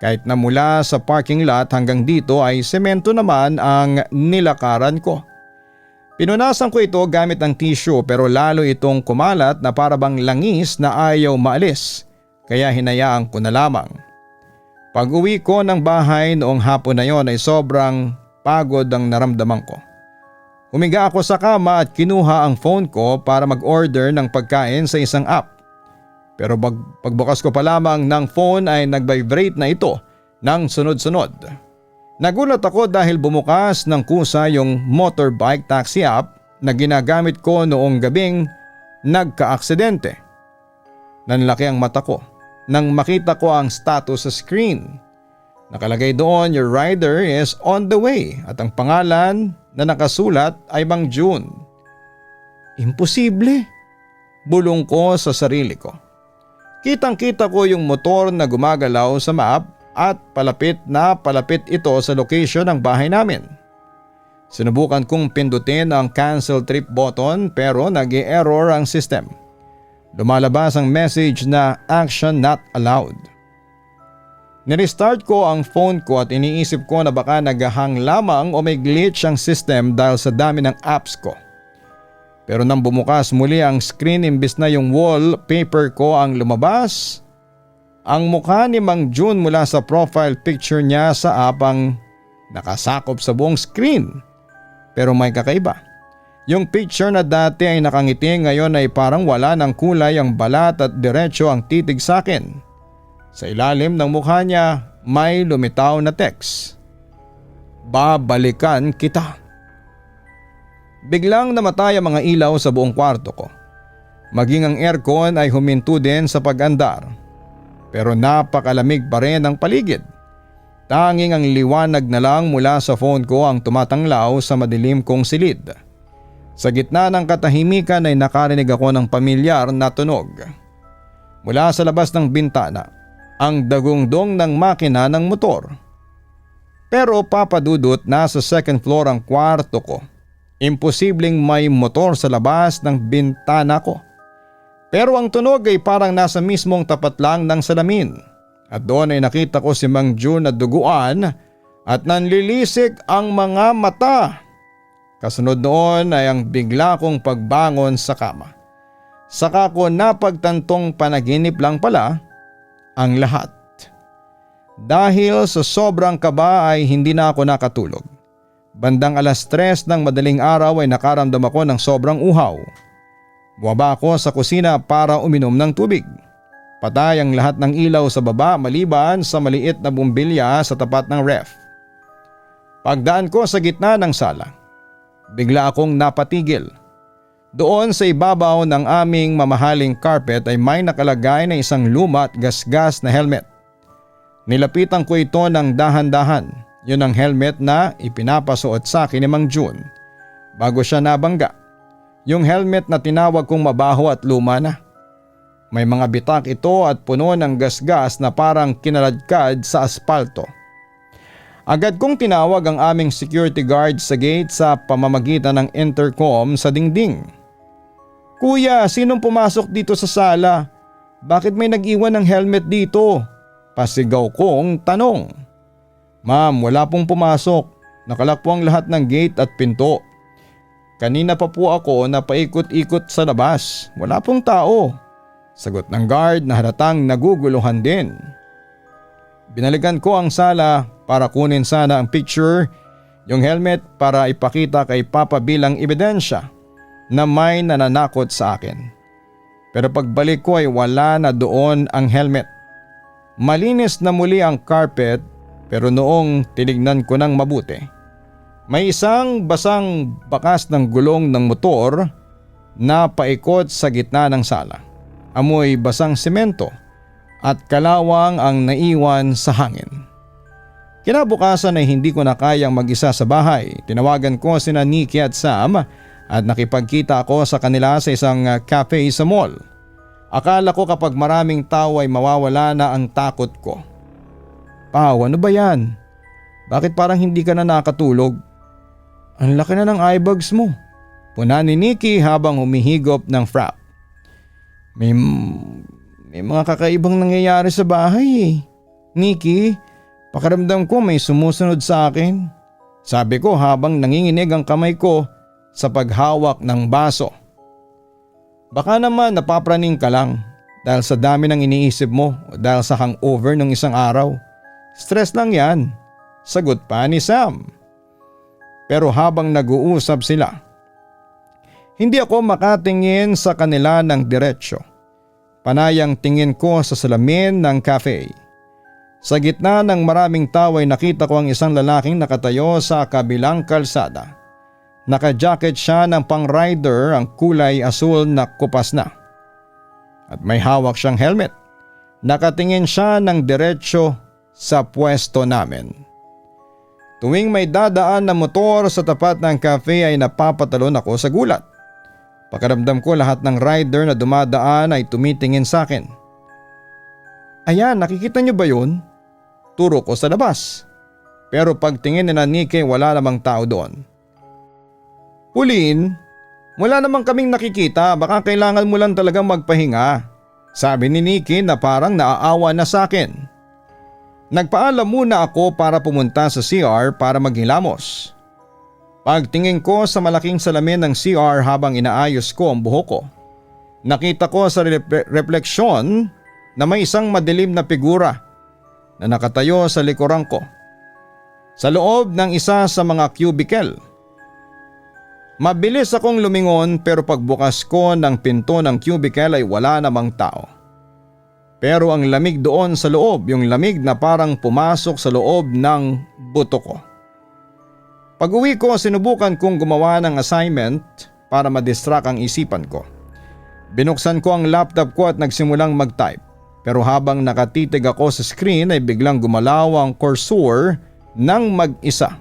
Kahit na mula sa parking lot hanggang dito ay semento naman ang nilakaran ko. Pinunasan ko ito gamit ang tissue pero lalo itong kumalat na parabang langis na ayaw maalis kaya hinayaan ko na lamang. Pag uwi ko ng bahay noong hapon na yon ay sobrang pagod ang naramdaman ko. Humiga ako sa kama at kinuha ang phone ko para mag-order ng pagkain sa isang app. Pero pagbukas ko pa lamang ng phone ay nag-vibrate na ito ng sunod-sunod. Nagulat ako dahil bumukas ng kusa yung motorbike taxi app na ginagamit ko noong gabing nagka-aksidente. Nanlaki ang mata ko nang makita ko ang status sa screen. Nakalagay doon, "Your rider is on the way" at ang pangalan na nakasulat ay Mang June. Imposible! Bulong ko sa sarili ko. Kitang-kita ko yung motor na gumagalaw sa map at palapit na palapit ito sa location ng bahay namin. Sinubukan kong pindutin ang cancel trip button pero nag-e-error ang system. Lumalabas ang message na action not allowed. Nirestart ko ang phone ko at iniisip ko na baka naghahang lamang o may glitch ang system dahil sa dami ng apps ko. Pero nang bumukas muli ang screen imbis na yung wallpaper ko ang lumabas, ang mukha ni Mang June mula sa profile picture niya sa app ang nakasakop sa buong screen. Pero may kakaiba. Yung picture na dati ay nakangiti ngayon ay parang wala ng kulay ang balat at diretso ang titig sa akin. Sa ilalim ng mukha niya may lumitaw na text. "Babalikan kita." Biglang namatay ang mga ilaw sa buong kwarto ko. Maging ang aircon ay huminto din sa pag-andar. Pero napakalamig pa rin ang paligid. Tanging ang liwanag na lang mula sa phone ko ang tumatanglaw sa madilim kong silid. Sa gitna ng katahimikan ay nakarinig ako ng pamilyar na tunog. Mula sa labas ng bintana, ang dagungdong ng makina ng motor. Pero papadudot nasa second floor ang kwarto ko. Imposibleng may motor sa labas ng bintana ko. Pero ang tunog ay parang nasa mismong tapat lang ng salamin. At doon ay nakita ko si Mang June na duguan at nanlilisik ang mga mata. Kasunod noon ay ang bigla kong pagbangon sa kama. Saka ko napagtantong panaginip lang pala ang lahat. Dahil sa sobrang kaba ay hindi na ako nakatulog. Bandang 3:00 ng madaling araw ay nakaramdam ako ng sobrang uhaw. Bumaba ako sa kusina para uminom ng tubig. Patay ang lahat ng ilaw sa baba maliban sa maliit na bumbilya sa tapat ng ref. Pagdaan ko sa gitna ng sala, bigla akong napatigil. Doon sa ibabaw ng aming mamahaling carpet ay may nakalagay na isang luma at gasgas na helmet. Nilapitan ko ito ng dahan-dahan. Yun ang helmet na ipinapasuot sa akin ni Mang June bago siya nabangga. Yung helmet na tinawag kong mabaho at luma na. May mga bitak ito at puno ng gasgas na parang kinaladkad sa aspalto. Agad kong tinawag ang aming security guard sa gate sa pamamagitan ng intercom sa dingding. "Kuya, sinong pumasok dito sa sala? Bakit may nag-iwan ng helmet dito?" Pasigaw kong tanong. "Ma'am, wala pong pumasok. Nakalak po ang lahat ng gate at pinto. Kanina pa po ako na paikot-ikot sa labas. Wala pong tao." Sagot ng guard na halatang naguguluhan din. Binalikan ko ang sala para kunin sana ang picture, yung helmet para ipakita kay Papa bilang ebidensya na may nananakot sa akin. Pero pagbalik ko ay wala na doon ang helmet. Malinis na muli ang carpet pero noong tinignan ko ng mabuti, may isang basang bakas ng gulong ng motor na paikot sa gitna ng sala. Amoy basang semento at kalawang ang naiwan sa hangin. Kinabukasan ay hindi ko na kayang mag-isa sa bahay. Tinawagan ko sina Nikki at Sam at nakipagkita ako sa kanila sa isang cafe sa mall. Akala ko kapag maraming tao ay mawawala na ang takot ko. "Pao, ano ba yan? Bakit parang hindi ka na nakatulog? Ang laki na ng eye bags mo." Puna ni Nikki habang humihigop ng frap. May mga kakaibang nangyayari sa bahay eh. "Nikki, Pakiramdam ko may sumusunod sa akin. Sabi ko habang nanginginig ang kamay ko sa paghawak ng baso. Baka naman napapraning ka lang dahil sa dami ng iniisip mo o dahil sa hangover ng isang araw. Stress lang yan, sagot pa ni Sam. Pero habang nag-uusap sila, hindi ako makatingin sa kanila ng diretsyo. Panayang tingin ko sa salamin ng cafe. Sa gitna ng maraming tao ay nakita ko ang isang lalaking nakatayo sa kabilang kalsada. Naka-jacket siya ng pang-rider, ang kulay asul na kupas na. At may hawak siyang helmet. Nakatingin siya ng diretsyo sa pwesto namin. Tuwing may dadaan na motor sa tapat ng cafe ay napapatalon ako sa gulat. Pakiramdam ko lahat ng rider na dumadaan ay tumitingin sa akin. Ayan, nakikita niyo ba yun? Turo ko sa labas. Pero pagtingin ni Nike wala namang tao doon. Pauline, wala namang kaming nakikita, baka kailangan mo lang talagang magpahinga. Sabi ni Nikki na parang naaawa na sa akin. Nagpaalam muna ako para pumunta sa CR para maghilamos. Pagtingin ko sa malaking salamin ng CR habang inaayos ko ang buhok ko, nakita ko sa refleksyon na may isang madilim na figura na nakatayo sa likuran ko. Sa loob ng isa sa mga cubicle. Mabilis akong lumingon pero pagbukas ko ng pinto ng cubicle ay wala namang tao. Pero ang lamig doon sa loob, yung lamig na parang pumasok sa loob ng buto ko. Pag-uwi ko, sinubukan kong gumawa ng assignment para ma-distract ang isipan ko. Binuksan ko ang laptop ko at nagsimulang mag-type. Pero habang nakatitig ako sa screen ay biglang gumalaw ang cursor ng mag-isa.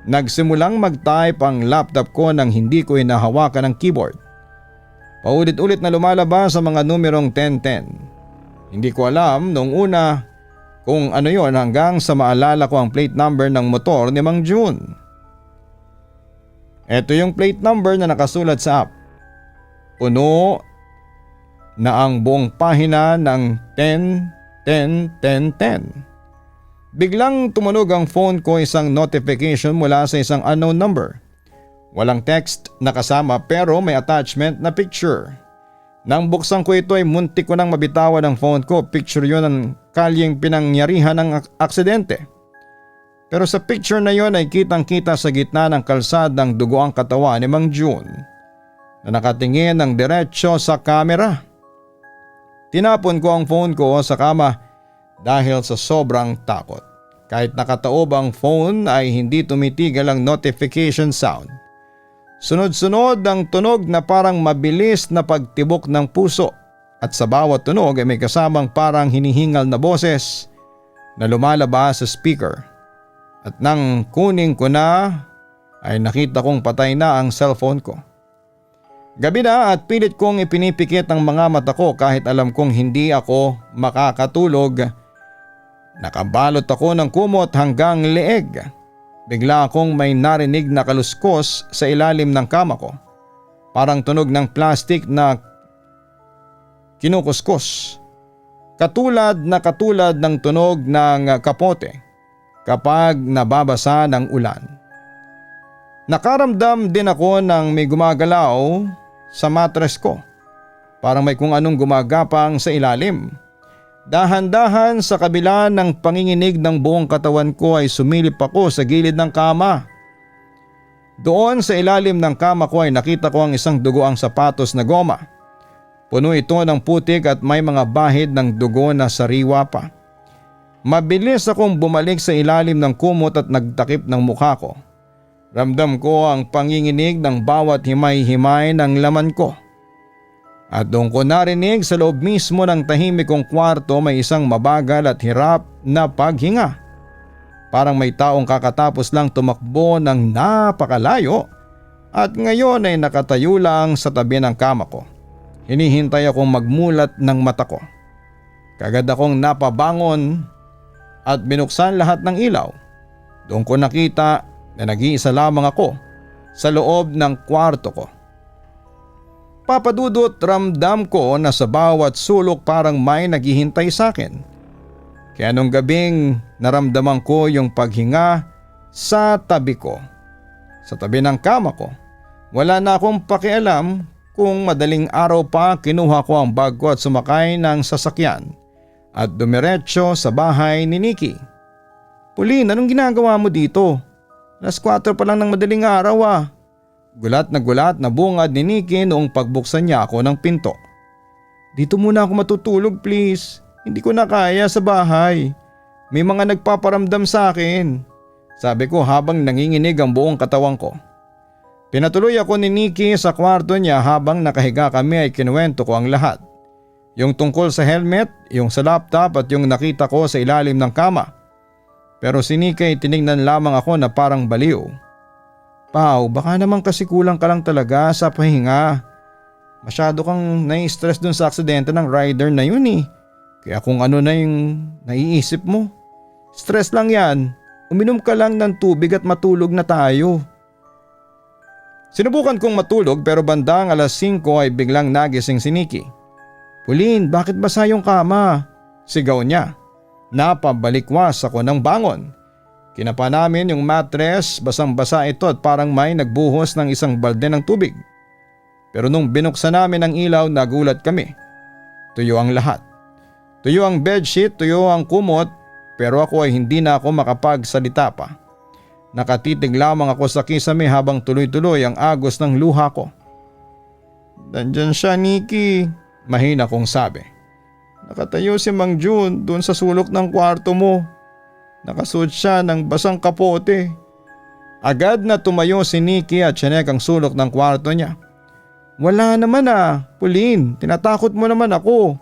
Nagsimulang mag-type ang laptop ko nang hindi ko hinahawakan ang keyboard. Paulit-ulit na lumalabas ang mga numerong 1010. Hindi ko alam noong una kung ano yon hanggang sa maalala ko ang plate number ng motor ni Mang June. Ito yung plate number na nakasulat sa app. Puno na ang buong pahina ng 10-10-10-10. Biglang tumunog ang phone ko, isang notification mula sa isang unknown number. Walang text na kasama pero may attachment na picture. Nang buksan ko ito ay muntik ko nang mabitawan ang phone ko. Picture yun ng kalyeng pinangyarihan ng aksidente. Pero sa picture na yon ay kitang kita sa gitna ng kalsadang dugo ang katawan ni Mang June na nakatingin ng diretsyo sa kamera. Tinapon ko ang phone ko sa kama dahil sa sobrang takot. Kahit nakataob ang phone ay hindi tumitigil ang notification sound. Sunod-sunod ang tunog na parang mabilis na pagtibok ng puso at sa bawat tunog ay may kasamang parang hinihingal na boses na lumalabas sa speaker. At nang kunin ko na ay nakita kong patay na ang cellphone ko. Gabi na at pilit kong ipinipikit ang mga mata ko kahit alam kong hindi ako makakatulog. Nakabalot ako ng kumot hanggang leeg. Bigla akong may narinig na kaluskos sa ilalim ng kama ko. Parang tunog ng plastic na kinukuskus. Katulad ng tunog ng kapote kapag nababasa ng ulan. Nakaramdam din ako ng may gumagalaw sa mattress ko. Parang may kung anong gumagapang sa ilalim. Dahan-dahan sa kabila ng panginginig ng buong katawan ko ay sumilip ako sa gilid ng kama. Doon sa ilalim ng kama ko ay nakita ko ang isang dugoang sapatos na goma. Puno ito ng putik at may mga bahid ng dugo na sariwa pa. Mabilis akong bumalik sa ilalim ng kumot at nagtakip ng mukha ko. Ramdam ko ang panginginig ng bawat himay-himay ng laman ko. At doon ko narinig sa loob mismo ng tahimik kong kwarto may isang mabagal at hirap na paghinga. Parang may taong kakatapos lang tumakbo ng napakalayo at ngayon ay nakatayo lang sa tabi ng kama ko. Hinihintay akong magmulat ng mata ko. Kagad akong napabangon at binuksan lahat ng ilaw. Doon ko nakita na nag-iisa lamang ako sa loob ng kwarto ko. Papadudot, ramdam ko na sa bawat sulok parang may naghihintay sa akin. Kaya nung gabing naramdaman ko yung paghinga sa tabi ko. Sa tabi ng kama ko. Wala na akong pakialam kung madaling araw pa, kinuha ko ang bag ko at sumakay ng sasakyan at dumiretso sa bahay ni Nikki. Pauline, anong ginagawa mo dito? Alas 4 pa lang ng madaling araw ah. Gulat na bungad ni Nikki noong pagbuksan niya ako ng pinto. Dito muna ako matutulog please. Hindi ko na kaya sa bahay. May mga nagpaparamdam sa akin. Sabi ko habang nanginginig ang buong katawan ko. Pinatuloy ako ni Nikki sa kwarto niya habang nakahiga kami ay kinuwento ko ang lahat. Yung tungkol sa helmet, yung sa laptop at yung nakita ko sa ilalim ng kama. Pero si Nikki ay tinignan lamang ako na parang baliw. Pao, baka naman kasi kulang ka lang talaga sa pahinga. Masyado kang nai-stress dun sa aksidente ng rider na yun eh. Kaya kung ano na yung naiisip mo. Stress lang yan. Uminom ka lang ng tubig at matulog na tayo. Sinubukan kong matulog pero bandang alas 5 ay biglang nagising si Nikki. Pauline, bakit basa yung kama? Sigaw niya. Napabalikwas ako ng bangon. Kinapa namin yung mattress, basang-basa ito at parang may nagbuhos ng isang balde ng tubig. Pero nung binuksan namin ang ilaw, nagulat kami. Tuyo ang lahat. Tuyo ang bedsheet, tuyo ang kumot, pero ako ay hindi na ako makapagsalita pa. Nakatitig lamang ako sa kisame habang tuloy-tuloy ang agos ng luha ko. Nandyan siya, Nikki, mahina kong sabi. Nakatayo si Mang June doon sa sulok ng kwarto mo. Nakasuot siya ng basang kapote. Agad na tumayo si Nikki at sinek ang sulok ng kwarto niya. Wala naman Pauline, tinatakot mo naman ako.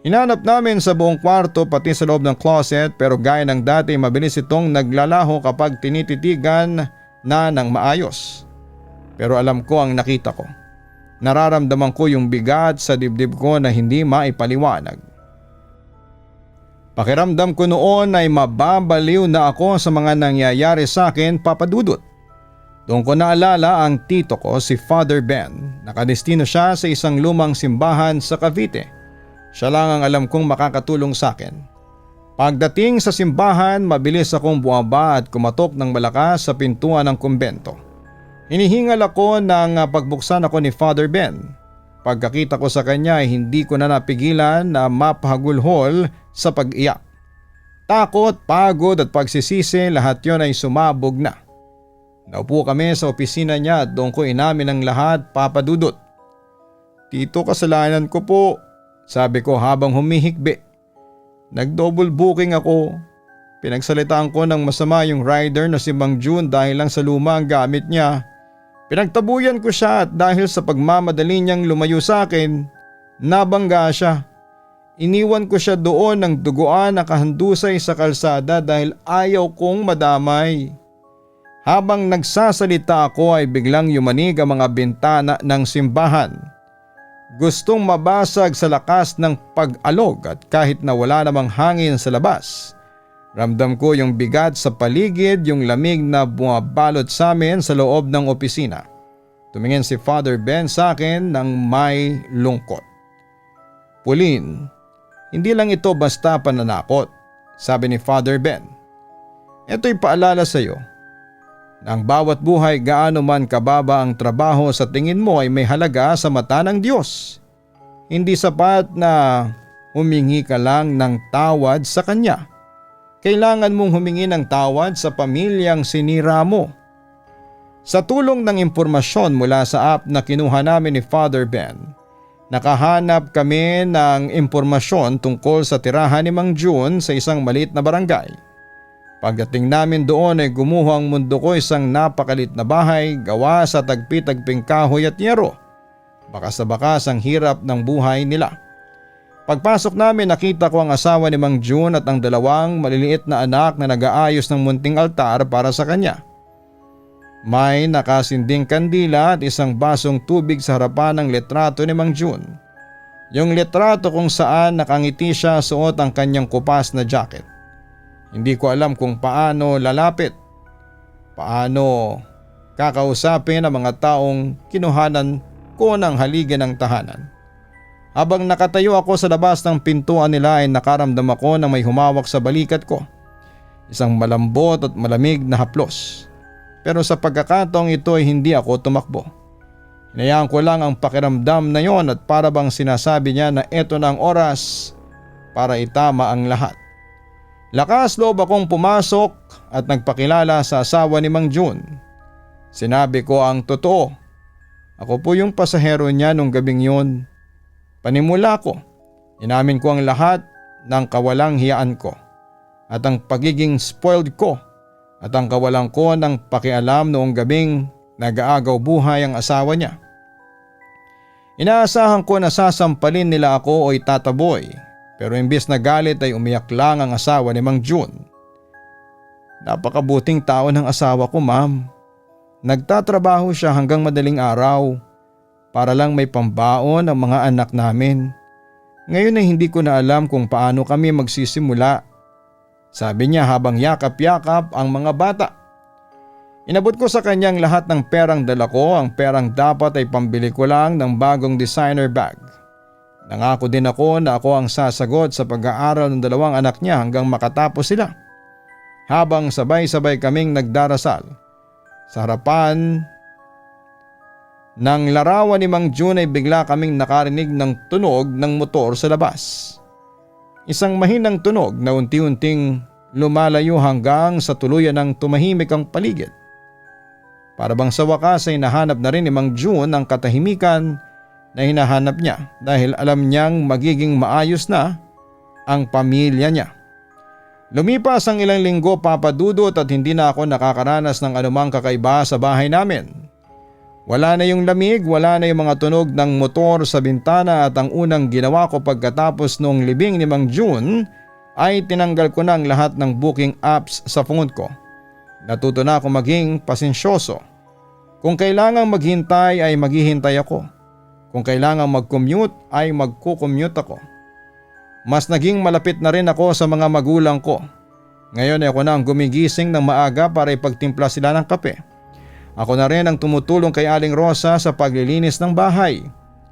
Hinanap namin sa buong kwarto pati sa loob ng closet pero gaya ng dati mabilis itong naglalaho kapag tinititigan na ng maayos. Pero alam ko ang nakita ko. Nararamdaman ko yung bigat sa dibdib ko na hindi maipaliwanag. Pakiramdam ko noon ay mababaliw na ako sa mga nangyayari sa akin, Papa Dudut. Doon ko naalala ang tito ko si Father Ben. Nakadestino siya sa isang lumang simbahan sa Cavite. Siya lang ang alam kong makakatulong sa akin. Pagdating sa simbahan, mabilis akong buwaba at kumatok ng malakas sa pintuan ng kumbento. Hinihingal ako nang pagbuksan ako ni Father Ben. Pagkakita ko sa kanya ay hindi ko na napigilan na mapahagulhol sa pag-iyak. Takot, pagod at pagsisisi, lahat yon ay sumabog na. Naupo kami sa opisina niya at doon ko inamin ang lahat, Papa Dudut. Tito, kasalanan ko po. Sabi ko habang humihikbi. Nag-double booking ako. Pinagsalitaan ko ng masama yung rider na si Mang June dahil lang sa luma ang gamit niya. Pinagtabuyan ko siya at dahil sa pagmamadali niyang lumayo sa akin, nabangga siya. Iniwan ko siya doon ng duguan na kahandusay sa kalsada dahil ayaw kong madamay. Habang nagsasalita ako ay biglang yumanig ang mga bintana ng simbahan. Gustong mabasag sa lakas ng pag-alog at kahit na wala namang hangin sa labas. Ramdam ko yung bigat sa paligid, yung lamig na bumabalot sa amin sa loob ng opisina. Tumingin si Father Ben sa akin ng may lungkot. Pauline, hindi lang ito basta pananakot, sabi ni Father Ben. Ito'y paalala sa iyo. Na ang bawat buhay gaano man kababa ang trabaho sa tingin mo ay may halaga sa mata ng Diyos. Hindi sapat na humingi ka lang ng tawad sa Kanya. Kailangan mong humingi ng tawad sa pamilyang sinira mo. Sa tulong ng impormasyon mula sa app na kinuha namin ni Father Ben, nakahanap kami ng impormasyon tungkol sa tirahan ni Mang June sa isang maliit na barangay. Pagdating namin doon ay gumuho ang mundo ko isang napakalit na bahay gawa sa tagpi-tagping kahoy at yero. Bakas na bakas ang hirap ng buhay nila. Pagpasok namin nakita ko ang asawa ni Mang June at ang dalawang maliliit na anak na nag-aayos ng munting altar para sa kanya. May nakasinding kandila at isang basong tubig sa harapan ng litrato ni Mang June. Yung litrato kung saan nakangiti siya suot ang kanyang kupas na jacket. Hindi ko alam kung paano lalapit. Paano kakausapin ang mga taong kinuhanan ko ng haligi ng tahanan. Habang nakatayo ako sa labas ng pintuan nila ay nakaramdam ako ng may humawak sa balikat ko. Isang malambot at malamig na haplos. Pero sa pagkakataong ito ay hindi ako tumakbo. Hinayaan ko lang ang pakiramdam na yon at para bang sinasabi niya na eto na ang oras para itama ang lahat. Lakas loob akong pumasok at nagpakilala sa asawa ni Mang Jun. Sinabi ko ang totoo. Ako po yung pasahero niya nung gabing yun. Panimula ko, inamin ko ang lahat ng kawalang hiyaan ko at ang pagiging spoiled ko at ang kawalan ko ng pakialam noong gabing nag-aagaw buhay ang asawa niya. Inaasahan ko na sasampalin nila ako o itataboy pero imbes na galit ay umiyak lang ang asawa ni Mang Jun. Napakabuting tao ng asawa ko, ma'am. Nagtatrabaho siya hanggang madaling araw para lang may pambaon ang mga anak namin. Ngayon ay hindi ko na alam kung paano kami magsisimula. Sabi niya habang yakap-yakap ang mga bata. Inabot ko sa kanyang lahat ng perang dala ko, ang perang dapat ay pambili ko lang ng bagong designer bag. Nangako din ako na ako ang sasagot sa pag-aaral ng dalawang anak niya hanggang makatapos sila. Habang sabay-sabay kaming nagdarasal, sa harapan ng larawan ni Mang Jun ay bigla kaming nakarinig ng tunog ng motor sa labas. Isang mahinang tunog na unti-unting lumalayo hanggang sa tuluyan ng tumahimik ang paligid. Para bang sa wakas ay nahanap na rin ni Mang Jun ang katahimikan na hinahanap niya dahil alam niyang magiging maayos na ang pamilya niya. Lumipas ang ilang linggo, Papa Dudut, at hindi na ako nakakaranas ng anumang kakaiba sa bahay namin. Wala na yung lamig, wala na yung mga tunog ng motor sa bintana at ang unang ginawa ko pagkatapos noong libing ni Mang Jun ay tinanggal ko na ang lahat ng booking apps sa phone ko. Natuto na ako maging pasensyoso. Kung kailangang maghintay ay maghihintay ako. Kung kailangang mag-commute ay magko-commute ako. Mas naging malapit na rin ako sa mga magulang ko. Ngayon ay ako na ang gumigising ng maaga para ipagtimpla sila ng kape. Ako na rin ang tumutulong kay Aling Rosa sa paglilinis ng bahay.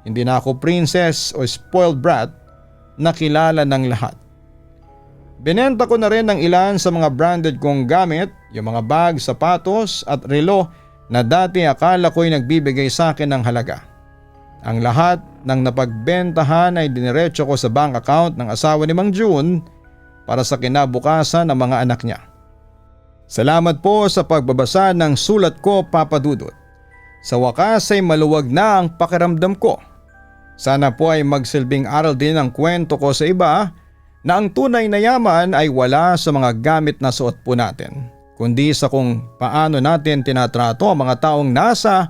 Hindi na ako princess o spoiled brat na kilala ng lahat. Binenta ko na rin ng ilan sa mga branded kong gamit, yung mga bag, sapatos at relo na dati akala ko'y nagbibigay sa akin ng halaga. Ang lahat ng napagbentahan ay diniretso ko sa bank account ng asawa ni Mang Jun para sa kinabukasan ng mga anak niya. Salamat po sa pagbabasa ng sulat ko, Papa Dudut. Sa wakas ay maluwag na ang pakiramdam ko. Sana po ay magsilbing aral din ang kwento ko sa iba na ang tunay na yaman ay wala sa mga gamit na suot po natin, kundi sa kung paano natin tinatrato ang mga taong nasa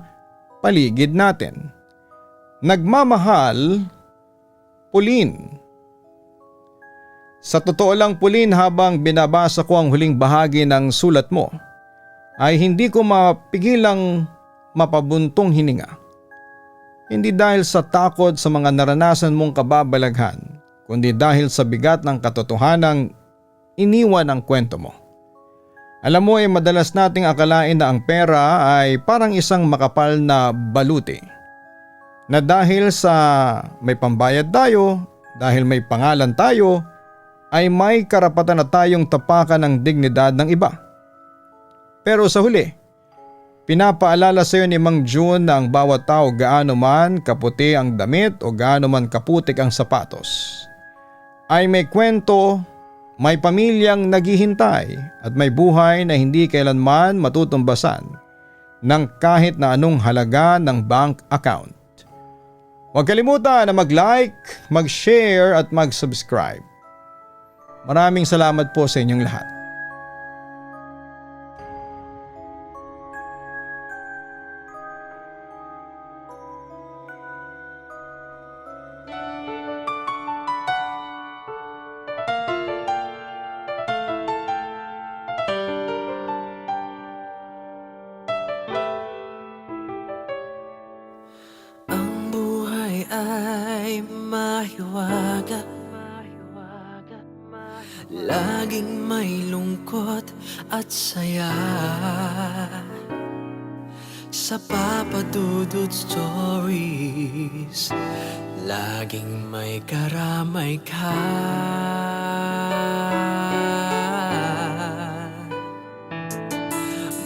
paligid natin. Nagmamahal, Pauline. Sa totoo lang, Pauline, habang binabasa ko ang huling bahagi ng sulat mo, ay hindi ko mapigilang mapabuntong hininga. Hindi dahil sa takot sa mga naranasan mong kababalaghan, kundi dahil sa bigat ng katotohanang iniwan ang kwento mo. Alam mo, madalas nating akalain na ang pera ay parang isang makapal na baluti. Na dahil sa may pambayad tayo, dahil may pangalan tayo, ay may karapatan na tayong tapakan ng dignidad ng iba. Pero sa huli, pinapaalala sa iyo ni Mang Jun na ang bawat tao, gaano man kaputi ang damit o gaano man kaputik ang sapatos, ay may kwento, may pamilyang naghihintay at may buhay na hindi kailanman matutumbasan ng kahit na anong halaga ng bank account. Huwag kalimutan na mag-like, mag-share at mag-subscribe. Maraming salamat po sa inyong lahat. Ang buhay ay mahiwaga, laging may lungkot at saya. Sa Papa Dudut Stories, laging may karamay ka.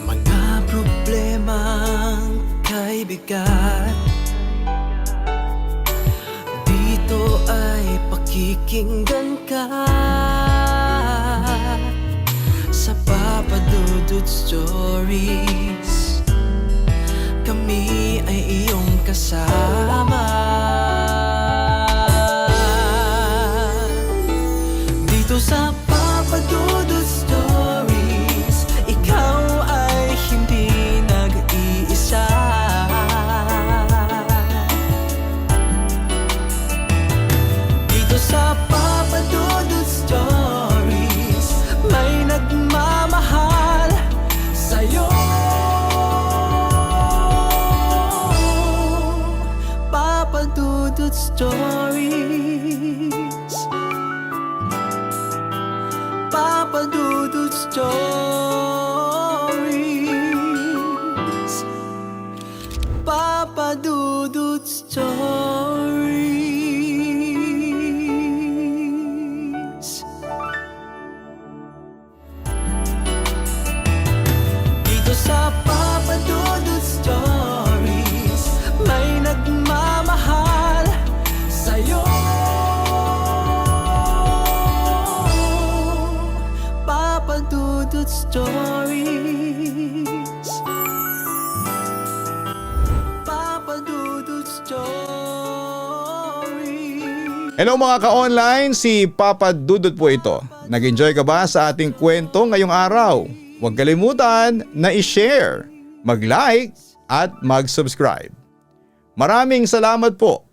Mga problemang kaibigan, dito ay pakikinggan ka. Sa Papa Dudut Stories, kami ay iyong kasama. Dito sa Papa Dudut Stories, ikaw ay hindi nag-iisa. Dito sa Papa Dudut Stories, may nagmamahal sa'yo. Papa Dudut Stories, Papa Dudut Stories, Papa Dudut Stories. Dito sa Papa Dudut Stories, may nagmamahal sa'yo. Papa Dudut Stories, Papa Dudut Stories. Hello mga ka-online, si Papa Dudut po ito. Nag-enjoy ka ba sa ating kwento ngayong araw? Huwag kalimutan na i-share, mag-like at mag-subscribe. Maraming salamat po